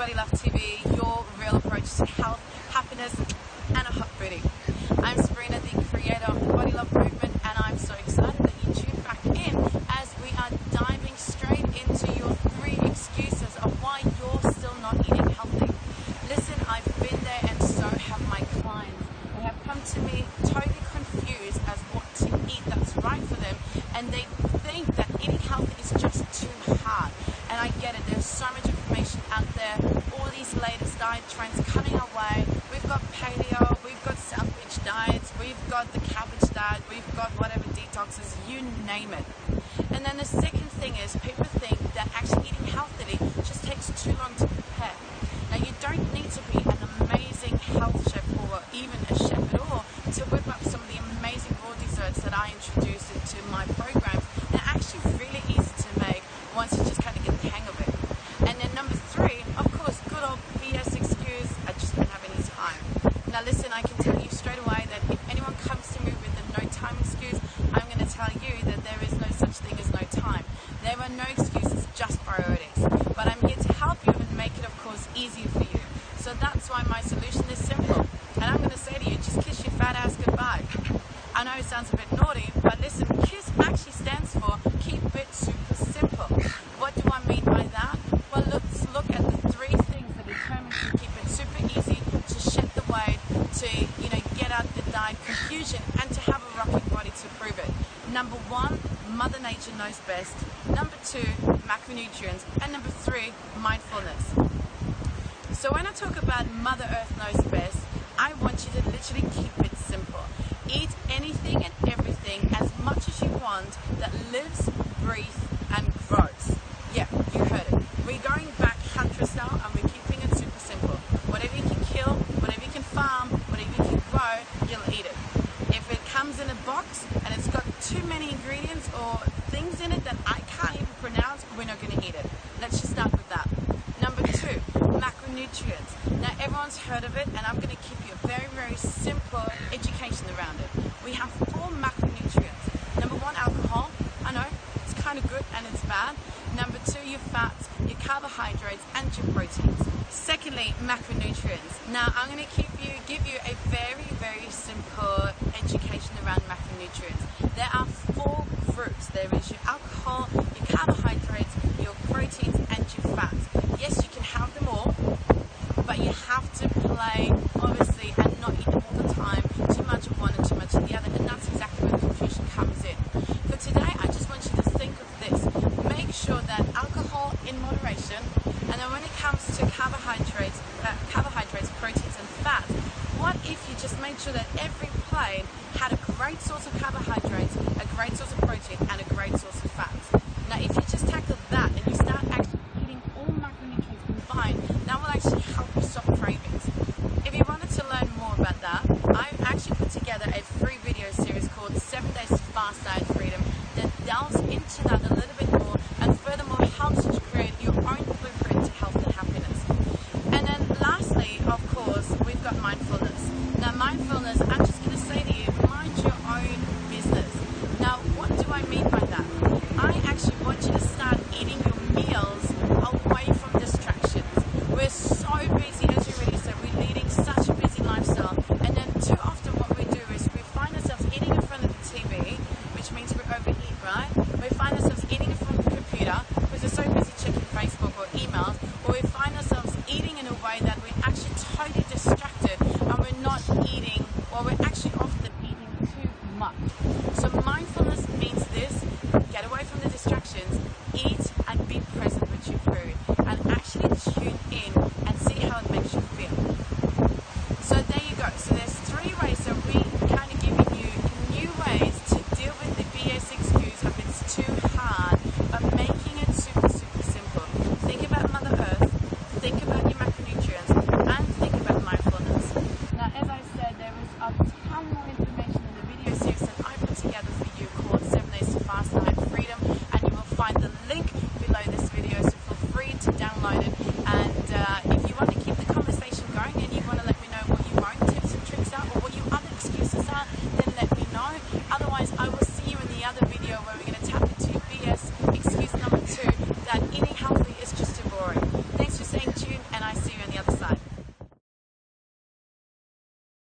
Body Love TV, your real approach to health, happiness, and a hot booty. I'm Sabrina, the creator of the Body Love movement, and I'm so excited that you tuned back in as we are diving straight into your 3 excuses of why you're still not eating healthy. Listen, I've been there and so have my clients. They have come to me totally confused as what to eat that's right for them, and they think that eating healthy is just too hard. And I get it, there's so much information out there, all these latest diet trends coming our way. We've got paleo, we've got sandwich diets, we've got the cabbage diet, we've got whatever detoxes, you name it. And then the second thing is, people think that actually eating healthily just takes too long to prepare. Now you don't need to be an amazing health chef or even a chef at all to whip up some of the amazing raw desserts that I introduce into my programs. They're actually really easy to make once you just kind of get the hang of it. And then number 3, of course, good old BS excuse, I just don't have any time. Now listen, I can tell you straight away that if anyone comes to me with a no time excuse, I'm going to tell you that there is no such thing as no time. There are no excuses, just priorities. But I'm here to help you and make it, of course, easier for you. So that's why my solution is simple. And I'm going to say to you, just kiss your fat ass goodbye. I know it sounds a bit naughty, but listen, KISS actually stands for keep it super simple. What do I mean by that? Well, let's look at the 3 things that determine to keep it super easy, to shed the weight, to get out the diet confusion, and to have a rocking body to prove it. Number 1, Mother Nature knows best. Number 2, macronutrients. And number 3, mindfulness. So when I talk about Mother Earth knows best, I want you to literally keep it simple. Eat anything and everything as much as you want that lives, breathes, and grows. Yeah, you heard it. We're going back hunter style and we're keeping it super simple. Whatever you can kill, whatever you can farm, whatever you can grow, you'll eat it. If it comes in a box and it's got too many ingredients or things in it that I can't even pronounce, we're not going to eat it. Let's just start with that. Number 2, macronutrients. Now everyone's heard of it, and I'm going to give you a very, very simple education around it. We have 4 macronutrients. Number 1, alcohol. I know, it's kind of good and it's bad. Number 2, your fats, your carbohydrates, and your proteins. Secondly, macronutrients. Now I'm going to give you a very, very simple education around macronutrients. There are 4 groups. There is your alcohol, your carbohydrates, your proteins, and your fats. Yes, you can have them all, but you have to play, obviously, and not eat them all the time, too much of one and too much of the other.